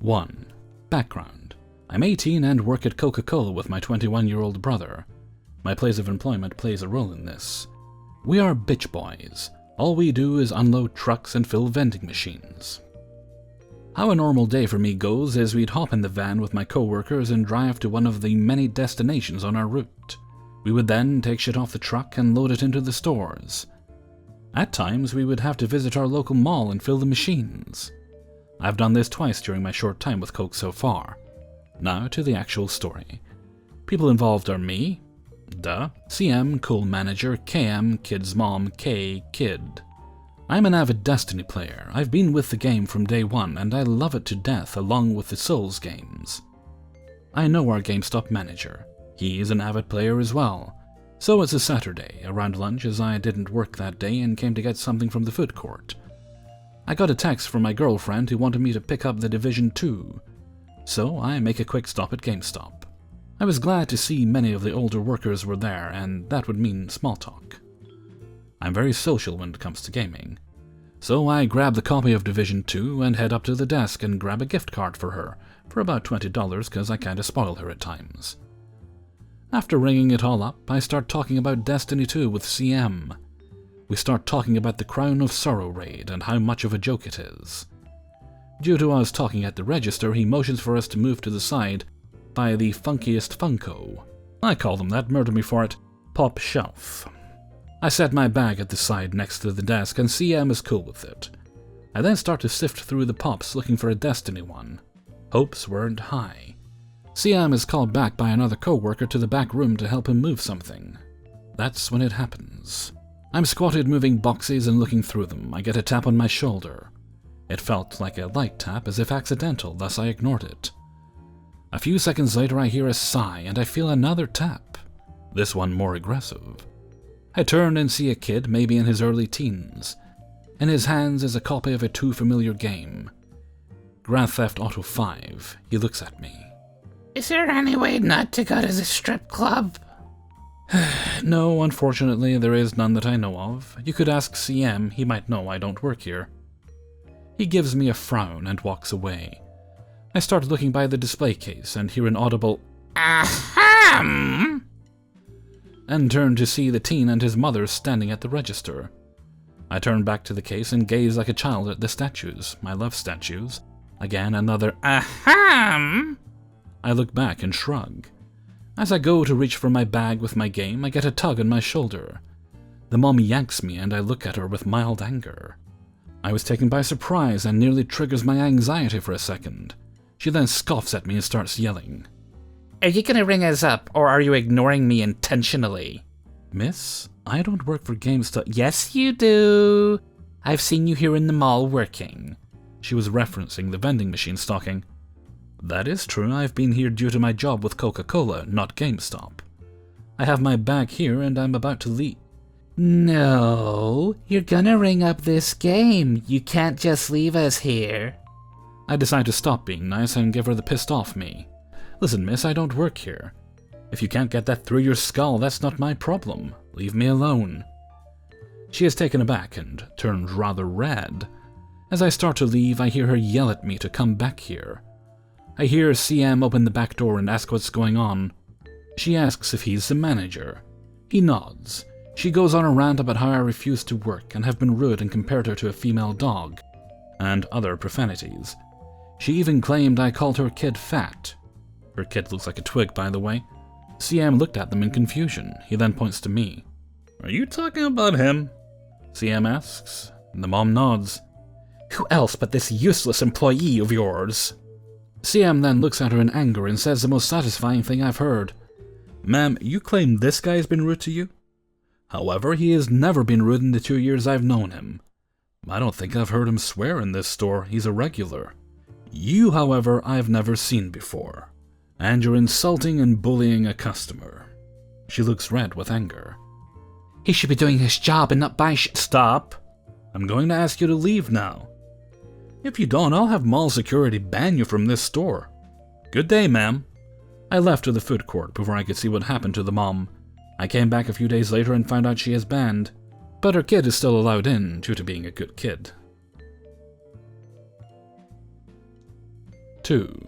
1. Background. I'm 18 and work at Coca-Cola with my 21-year-old brother. My place of employment plays a role in this. We are bitch boys. All we do is unload trucks and fill vending machines. How a normal day for me goes is we'd hop in the van with my co-workers and drive to one of the many destinations on our route. We would then take shit off the truck and load it into the stores. At times, we would have to visit our local mall and fill the machines. I've done this twice during my short time with Coke so far. Now to the actual story. People involved are me, CM, cool manager, KM, kid's mom, K, kid. I'm an avid Destiny player. I've been with the game from day one and I love it to death along with the Souls games. I know our GameStop manager. He is an avid player as well. So it's a Saturday, around lunch, as I didn't work that day and came to get something from the food court. I got a text from my girlfriend who wanted me to pick up the Division 2. So I make a quick stop at GameStop. I was glad to see many of the older workers were there, and that would mean small talk. I'm very social when it comes to gaming. So I grab the copy of Division 2 and head up to the desk and grab a gift card for her, for about $20 because I kinda spoil her at times. After ringing it all up, I start talking about Destiny 2 with CM. We start talking about the Crown of Sorrow raid and how much of a joke it is. Due to us talking at the register, he motions for us to move to the side by the funkiest Funko. I call them that, murder me for it, Pop Shelf. I set my bag at the side next to the desk and CM is cool with it. I then start to sift through the pops looking for a Destiny one. Hopes weren't high. CM is called back by another co-worker to the back room to help him move something. That's when it happens. I'm squatted moving boxes and looking through them. I get a tap on my shoulder. It felt like a light tap, as if accidental, thus I ignored it. A few seconds later I hear a sigh and I feel another tap, this one more aggressive. I turn and see a kid, maybe in his early teens. In his hands is a copy of a too familiar game. Grand Theft Auto 5. He looks at me. Is there any way not to go to the strip club? No, unfortunately, there is none that I know of. You could ask CM, he might know I don't work here. He gives me a frown and walks away. I start looking by the display case and hear an audible ahem, and turn to see the teen and his mother standing at the register. I turn back to the case and gaze like a child at the statues, my love statues. Again, another ahem. I look back and shrug. As I go to reach for my bag with my game, I get a tug on my shoulder. The mom yanks me and I look at her with mild anger. I was taken by surprise and nearly triggers my anxiety for a second. She then scoffs at me and starts yelling. Are you gonna ring us up, or are you ignoring me intentionally? Miss, I don't work for GameStop. Yes, you do. I've seen you here in the mall working. She was referencing the vending machine stocking. That is true, I've been here due to my job with Coca-Cola, not GameStop. I have my bag here and I'm about to leave. No, you're gonna ring up this game. You can't just leave us here. I decide to stop being nice and give her the pissed off me. Listen, miss, I don't work here. If you can't get that through your skull, that's not my problem. Leave me alone. She is taken aback and turns rather red. As I start to leave, I hear her yell at me to come back here. I hear CM open the back door and ask what's going on. She asks if he's the manager. He nods. She goes on a rant about how I refuse to work and have been rude and compared her to a female dog, and other profanities. She even claimed I called her kid fat. Her kid looks like a twig, by the way. CM looked at them in confusion. He then points to me. Are you talking about him? CM asks, and the mom nods. Who else but this useless employee of yours? CM then looks at her in anger and says the most satisfying thing I've heard. Ma'am, you claim this guy has been rude to you? However, he has never been rude in the 2 years I've known him. I don't think I've heard him swear in this store. He's a regular. You, however, I've never seen before. And you're insulting and bullying a customer. She looks red with anger. He should be doing his job and not buy Stop! I'm going to ask you to leave now. If you don't, I'll have mall security ban you from this store. Good day, ma'am. I left to the food court before I could see what happened to the mom. I came back a few days later and found out she is banned, but her kid is still allowed in due to being a good kid. 2.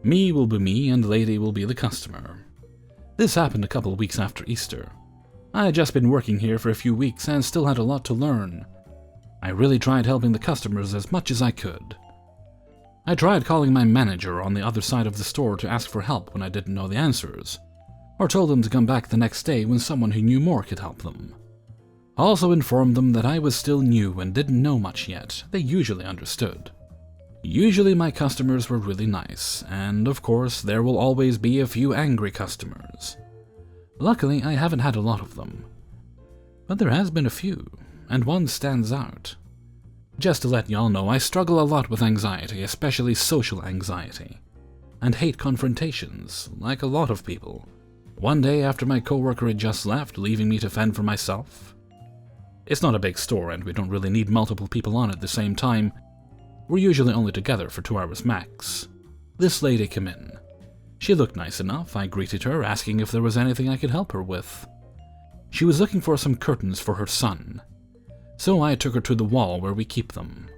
Me will be me and lady will be the customer. This happened a couple weeks after Easter. I had just been working here for a few weeks and still had a lot to learn. I really tried helping the customers as much as I could. I tried calling my manager on the other side of the store to ask for help when I didn't know the answers, or told them to come back the next day when someone who knew more could help them. I also informed them that I was still new and didn't know much yet. They usually understood. Usually my customers were really nice, and of course there will always be a few angry customers. Luckily, I haven't had a lot of them. But there has been a few, and one stands out. Just to let y'all know, I struggle a lot with anxiety, especially social anxiety, and hate confrontations, like a lot of people. One day after my coworker had just left, leaving me to fend for myself. It's not a big store and we don't really need multiple people on at the same time. We're usually only together for 2 hours max. This lady came in. She looked nice enough. I greeted her, asking if there was anything I could help her with. She was looking for some curtains for her son, so I took her to the wall where we keep them.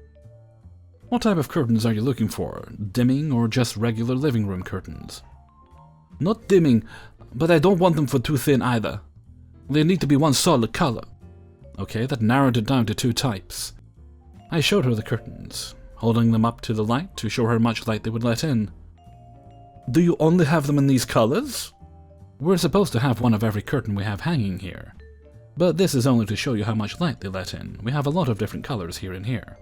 What type of curtains are you looking for? Dimming or just regular living room curtains? Not dimming, but I don't want them for too thin either. They need to be one solid color. Okay, that narrowed it down to 2 types. I showed her the curtains, holding them up to the light to show her how much light they would let in. Do you only have them in these colors? We're supposed to have one of every curtain we have hanging here, but this is only to show you how much light they let in. We have a lot of different colors here and here.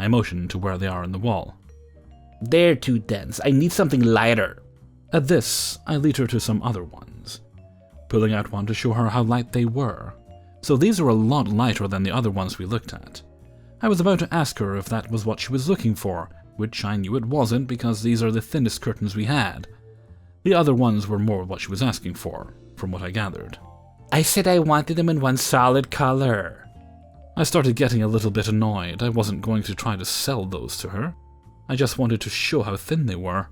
I motioned to where they are in the wall. They're too dense. I need something lighter. At this, I lead her to some other ones, pulling out one to show her how light they were. So these are a lot lighter than the other ones we looked at. I was about to ask her if that was what she was looking for, which I knew it wasn't because these are the thinnest curtains we had. The other ones were more what she was asking for, from what I gathered. I said I wanted them in one solid color. I started getting a little bit annoyed. I wasn't going to try to sell those to her. I just wanted to show how thin they were.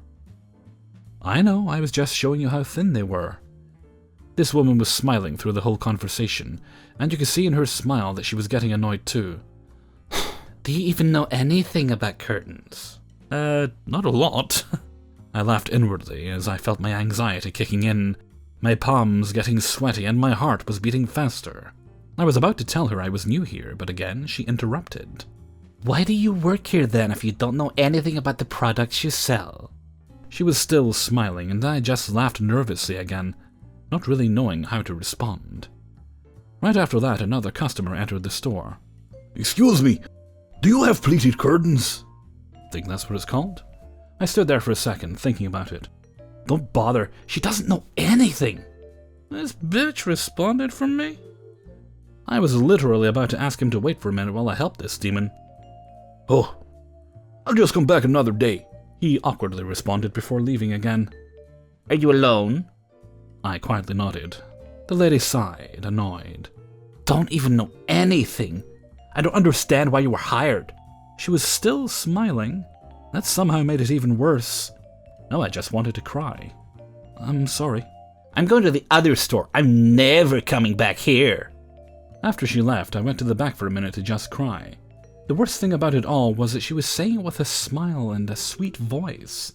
I know, I was just showing you how thin they were. This woman was smiling through the whole conversation, and you could see in her smile that she was getting annoyed too. Do you even know anything about curtains? Not a lot. I laughed inwardly as I felt my anxiety kicking in, my palms getting sweaty and my heart was beating faster. I was about to tell her I was new here, but again she interrupted. Why do you work here then if you don't know anything about the products you sell? She was still smiling and I just laughed nervously again, not really knowing how to respond. Right after that, another customer entered the store. Excuse me, do you have pleated curtains? Think that's what it's called? I stood there for a second, thinking about it. Don't bother, she doesn't know anything. This bitch responded from me? I was literally about to ask him to wait for a minute while I helped this demon. Oh, I'll just come back another day, he awkwardly responded before leaving again. Are you alone? I quietly nodded. The lady sighed, annoyed. Don't even know anything. I don't understand why you were hired. She was still smiling. That somehow made it even worse. Now I just wanted to cry. I'm sorry. I'm going to the other store. I'm never coming back here. After she left, I went to the back for a minute to just cry. The worst thing about it all was that she was saying it with a smile and a sweet voice,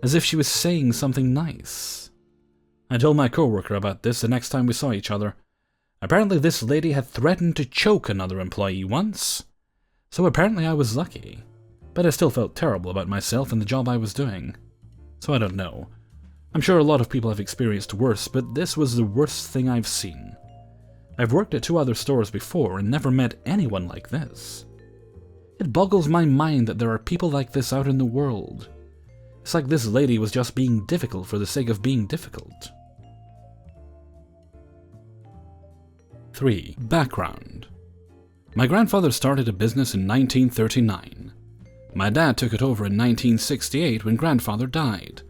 as if she was saying something nice. I told my coworker about this the next time we saw each other. Apparently this lady had threatened to choke another employee once, so apparently I was lucky. But I still felt terrible about myself and the job I was doing. So I don't know. I'm sure a lot of people have experienced worse, but this was the worst thing I've seen. I've worked at 2 other stores before and never met anyone like this. It boggles my mind that there are people like this out in the world. It's like this lady was just being difficult for the sake of being difficult. 3. Background. My grandfather started a business in 1939. My dad took it over in 1968 when grandfather died.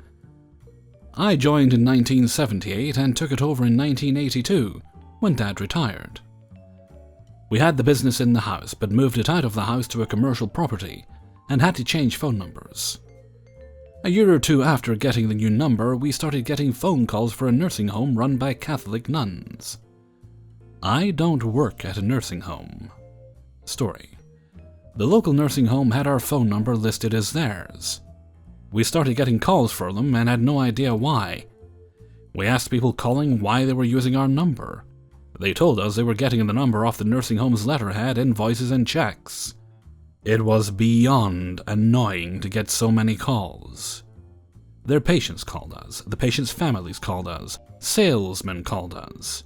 I joined in 1978 and took it over in 1982 when Dad retired. We had the business in the house but moved it out of the house to a commercial property and had to change phone numbers. A year or 2 after getting the new number, we started getting phone calls for a nursing home run by Catholic nuns. I don't work at a nursing home. Story. The local nursing home had our phone number listed as theirs. We started getting calls for them and had no idea why. We asked people calling why they were using our number. They told us they were getting the number off the nursing home's letterhead, invoices, and checks. It was beyond annoying to get so many calls. Their patients called us, the patients' families called us, salesmen called us.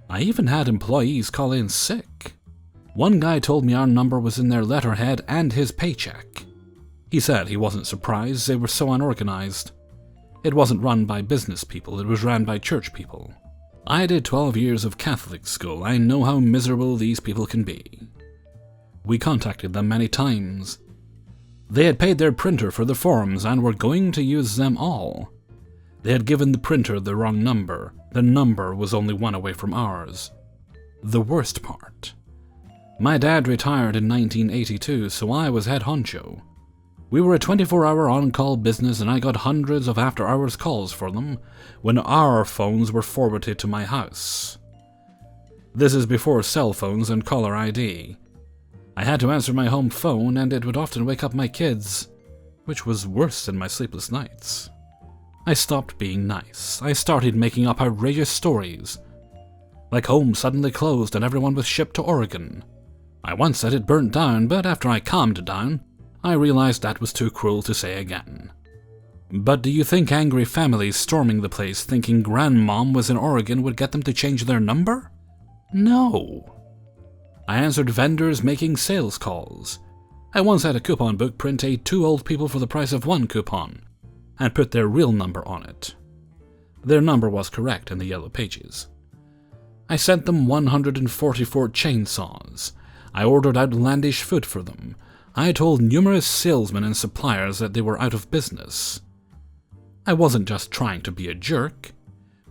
I even had employees call in sick. One guy told me our number was in their letterhead and his paycheck. He said he wasn't surprised, they were so unorganized. It wasn't run by business people, it was run by church people. I did 12 years of Catholic school, I know how miserable these people can be. We contacted them many times. They had paid their printer for the forms and were going to use them all. They had given the printer the wrong number. The number was only one away from ours. The worst part. My dad retired in 1982, so I was head honcho. We were a 24-hour on-call business and I got hundreds of after-hours calls for them when our phones were forwarded to my house. This is before cell phones and caller ID. I had to answer my home phone and it would often wake up my kids, which was worse than my sleepless nights. I stopped being nice. I started making up outrageous stories. Like home suddenly closed and everyone was shipped to Oregon. I once said it burnt down, but after I calmed down, I realized that was too cruel to say again. But do you think angry families storming the place thinking grandmom was in Oregon would get them to change their number? No. I answered vendors making sales calls. I once had a coupon book print 2 old people for the price of 1 coupon, and put their real number on it. Their number was correct in the yellow pages. I sent them 144 chainsaws. I ordered outlandish food for them. I told numerous salesmen and suppliers that they were out of business. I wasn't just trying to be a jerk.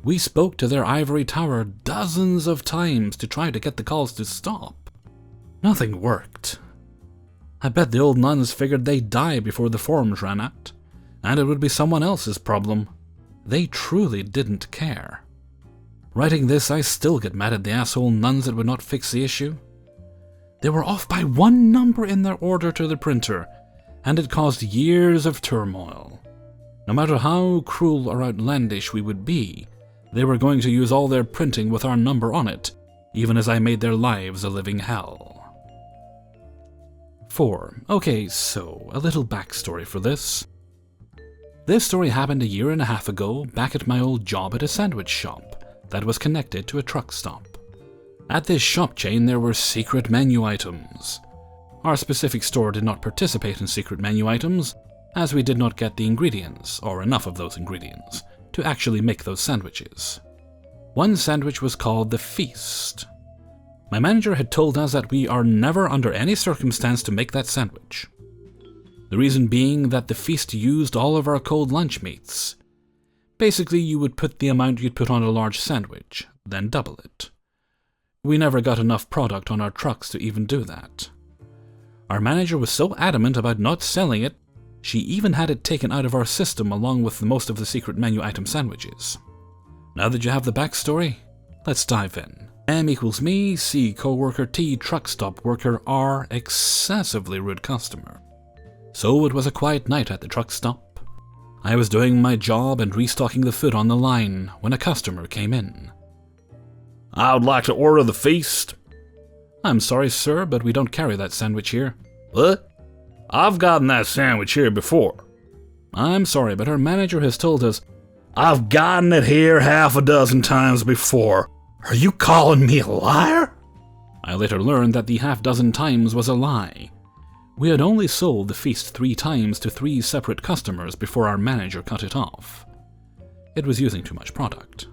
We spoke to their ivory tower dozens of times to try to get the calls to stop. Nothing worked. I bet the old nuns figured they'd die before the forms ran out, and it would be someone else's problem. They truly didn't care. Writing this, I still get mad at the asshole nuns that would not fix the issue. They were off by 1 number in their order to the printer, and it caused years of turmoil. No matter how cruel or outlandish we would be, they were going to use all their printing with our number on it, even as I made their lives a living hell. 4. Okay, so a little backstory for this. This story happened 1.5 years ago back at my old job at a sandwich shop that was connected to a truck stop. At this shop chain there were secret menu items. Our specific store did not participate in secret menu items, as we did not get the ingredients, or enough of those ingredients, to actually make those sandwiches. One sandwich was called the Feast. My manager had told us that we are never under any circumstance to make that sandwich. The reason being that the Feast used all of our cold lunch meats. Basically, you would put the amount you'd put on a large sandwich, then double it. We never got enough product on our trucks to even do that. Our manager was so adamant about not selling it, she even had it taken out of our system along with most of the secret menu item sandwiches. Now that you have the backstory, let's dive in. M equals me, C coworker, T truck stop worker, R excessively rude customer. So it was a quiet night at the truck stop. I was doing my job and restocking the food on the line when a customer came in. I would like to order the Feast. I'm sorry, sir, but we don't carry that sandwich here. What? I've gotten that sandwich here before. I'm sorry, but our manager has told us I've gotten it here 6 times before. Are you calling me a liar? I later learned that the 6 times was a lie. We had only sold the Feast 3 times to 3 separate customers before our manager cut it off. It was using too much product.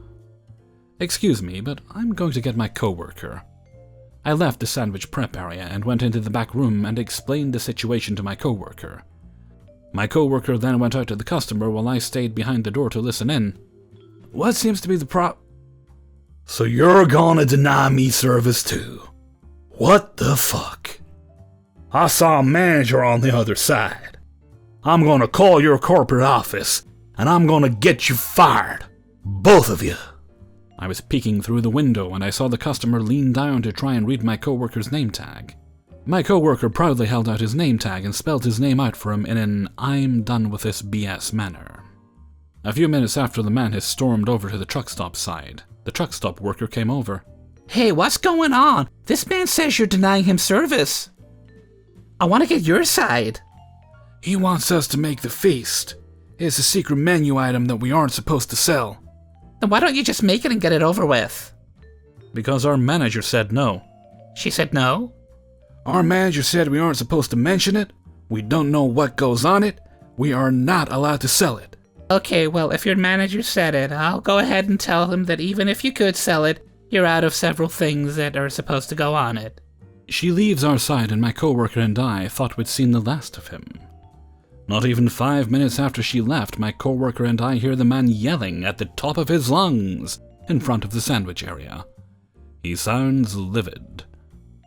Excuse me, but I'm going to get my coworker. I left the sandwich prep area and went into the back room and explained the situation to my coworker. My coworker then went out to the customer while I stayed behind the door to listen in. What seems to be the So you're gonna deny me service too? What the fuck? I saw a manager on the other side. I'm gonna call your corporate office and I'm gonna get you fired. Both of you. I was peeking through the window and I saw the customer lean down to try and read my coworker's name tag. My coworker proudly held out his name tag and spelled his name out for him in an "I'm done with this BS" manner. A few minutes after the man had stormed over to the truck stop side, the truck stop worker came over. Hey, what's going on? This man says you're denying him service. I want to get your side. He wants us to make the feast. It's a secret menu item that we aren't supposed to sell. Then why don't you just make it and get it over with? Because our manager said no. She said no? Our manager said we aren't supposed to mention it. We don't know what goes on it. We are not allowed to sell it. Okay, well, if your manager said it, I'll go ahead and tell him that even if you could sell it, you're out of several things that are supposed to go on it. She leaves our side and my coworker and I thought we'd seen the last of him. Not even 5 minutes after she left, my coworker and I hear the man yelling at the top of his lungs in front of the sandwich area. He sounds livid.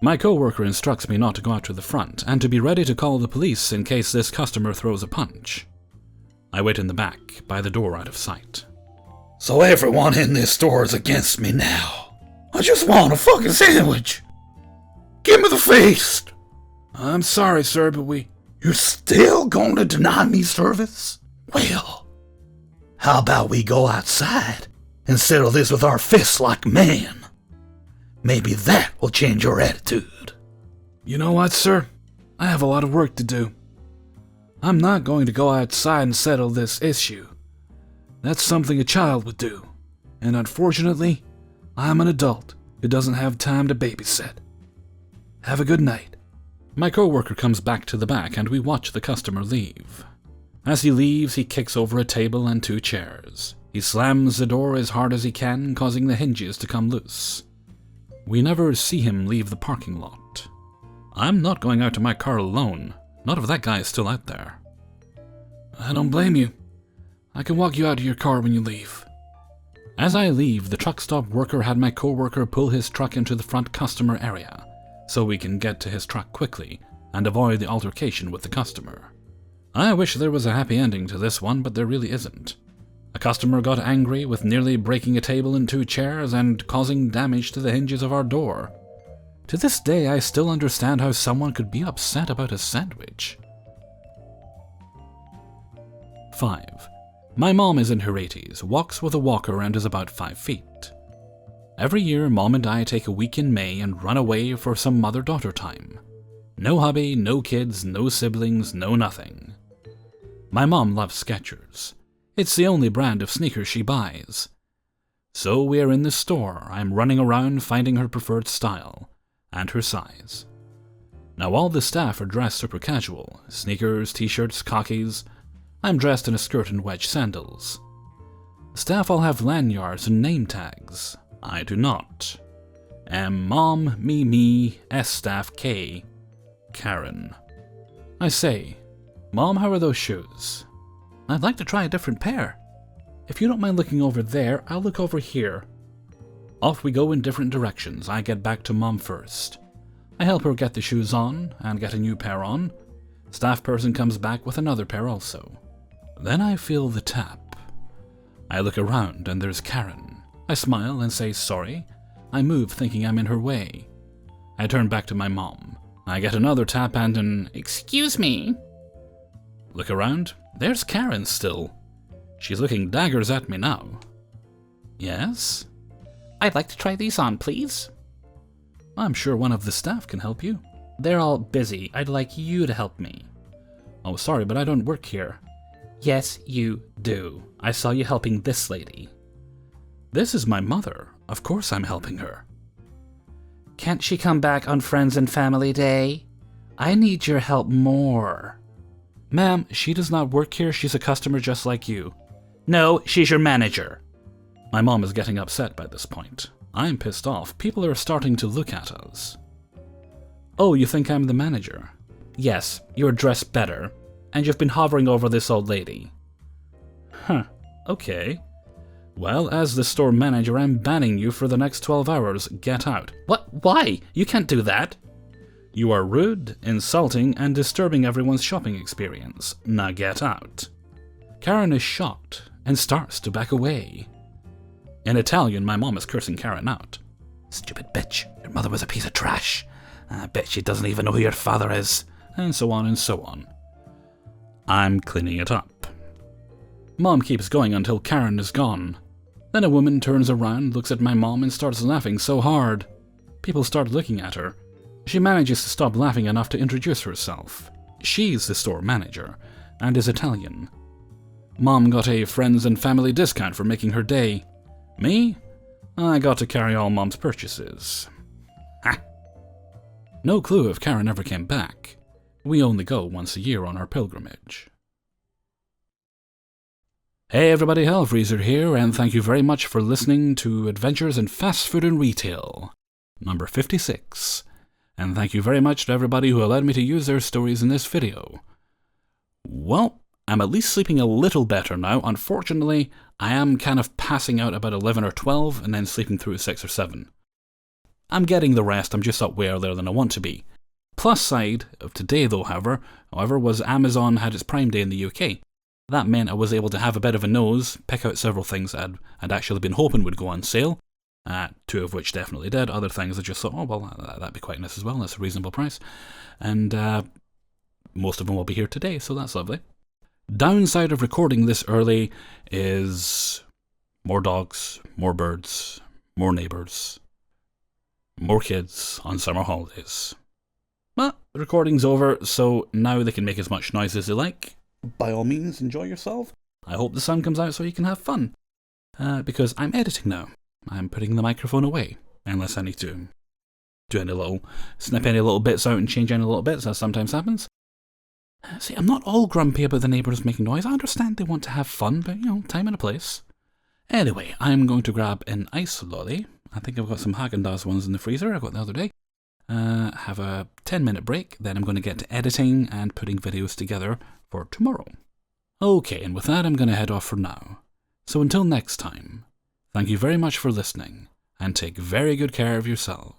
My coworker instructs me not to go out to the front and to be ready to call the police in case this customer throws a punch. I wait in the back, by the door out of sight. So everyone in this store is against me now. I just want a fucking sandwich. Give me the feast. I'm sorry, sir, but You're still going to deny me service? Well, how about we go outside and settle this with our fists like men? Maybe that will change your attitude. You know what, sir? I have a lot of work to do. I'm not going to go outside and settle this issue. That's something a child would do. And unfortunately, I'm an adult who doesn't have time to babysit. Have a good night. My coworker comes back to the back and we watch the customer leave. As he leaves, he kicks over a table and 2 chairs. He slams the door as hard as he can, causing the hinges to come loose. We never see him leave the parking lot. I'm not going out to my car alone, not if that guy is still out there. I don't blame you. I can walk you out to your car when you leave. As I leave, the truck stop worker had my coworker pull his truck into the front customer area, so we can get to his truck quickly and avoid the altercation with the customer. I wish there was a happy ending to this one, but there really isn't. A customer got angry with nearly breaking a table and 2 chairs and causing damage to the hinges of our door. To this day, I still understand how someone could be upset about a sandwich. 5. My mom is in her 80s, walks with a walker and is about 5 feet. Every year, Mom and I take a week in May and run away for some mother-daughter time. No hubby, no kids, no siblings, no nothing. My mom loves Skechers. It's the only brand of sneakers she buys. So we are in the store. I'm running around finding her preferred style and her size. Now all the staff are dressed super casual. Sneakers, t-shirts, khakis. I'm dressed in a skirt and wedge sandals. Staff all have lanyards and name tags. I do not. M Mom, me, S staff K, Karen. I say, Mom, how are those shoes? I'd like to try a different pair. If you don't mind looking over there, I'll look over here. Off we go in different directions. I get back to Mom first. I help her get the shoes on and get a new pair on. Staff person comes back with another pair also. Then I feel the tap. I look around and there's Karen. I smile and say sorry. I move thinking I'm in her way. I turn back to my mom. I get another tap and an "Excuse me." Look around. There's Karen still. She's looking daggers at me now. Yes? I'd like to try these on, please. I'm sure one of the staff can help you. They're all busy. I'd like you to help me. Oh, sorry, but I don't work here. Yes, you do. I saw you helping this lady. This is my mother. Of course I'm helping her. Can't she come back on Friends and Family Day? I need your help more. Ma'am, she does not work here. She's a customer just like you. No, she's your manager. My mom is getting upset by this point. I'm pissed off. People are starting to look at us. Oh, you think I'm the manager? Yes, you're dressed better, and you've been hovering over this old lady. Huh, okay. Well, as the store manager, I'm banning you for the next 12 hours. Get out. What? Why? You can't do that. You are rude, insulting, and disturbing everyone's shopping experience. Now get out. Karen is shocked and starts to back away. In Italian, my mom is cursing Karen out. Stupid bitch. Your mother was a piece of trash. I bet she doesn't even know who your father is. And so on and so on. I'm cleaning it up. Mom keeps going until Karen is gone. Then a woman turns around, looks at my mom, and starts laughing so hard. People start looking at her. She manages to stop laughing enough to introduce herself. She's the store manager, and is Italian. Mom got a friends and family discount for making her day. Me? I got to carry all Mom's purchases. Ha! No clue if Karen ever came back. We only go once a year on our pilgrimage. Hey everybody, Hellfreezer here, and thank you very much for listening to Adventures in Fast Food and Retail, number 56. And thank you very much to everybody who allowed me to use their stories in this video. Well, I'm at least sleeping a little better now. Unfortunately, I am kind of passing out about 11 or 12 and then sleeping through 6 or 7. I'm getting the rest, I'm just up way earlier than I want to be. Plus side of today though, however, was Amazon had its Prime Day in the UK. That meant I was able to have a bit of a nose, pick out several things I'd actually been hoping would go on sale, 2 of which definitely did. Other things I just thought, oh well, that'd be quite nice as well, that's a reasonable price. And most of them will be here today, so that's lovely. Downside of recording this early is more dogs, more birds, more neighbours, more kids on summer holidays. But the recording's over, so now they can make as much noise as they like. By all means, enjoy yourself. I hope the sun comes out so you can have fun. Because I'm editing now. I'm putting the microphone away, unless I need to snip any little bits out and change any little bits, as sometimes happens. See, I'm not all grumpy about the neighbours making noise. I understand they want to have fun, but, time and a place. Anyway, I'm going to grab an ice lolly. I think I've got some Haagen-Dazs ones in the freezer I got the other day. Have a 10-minute break, then I'm going to get to editing and putting videos together for tomorrow. Okay, and with that I'm going to head off for now. So until next time, thank you very much for listening, and take very good care of yourselves.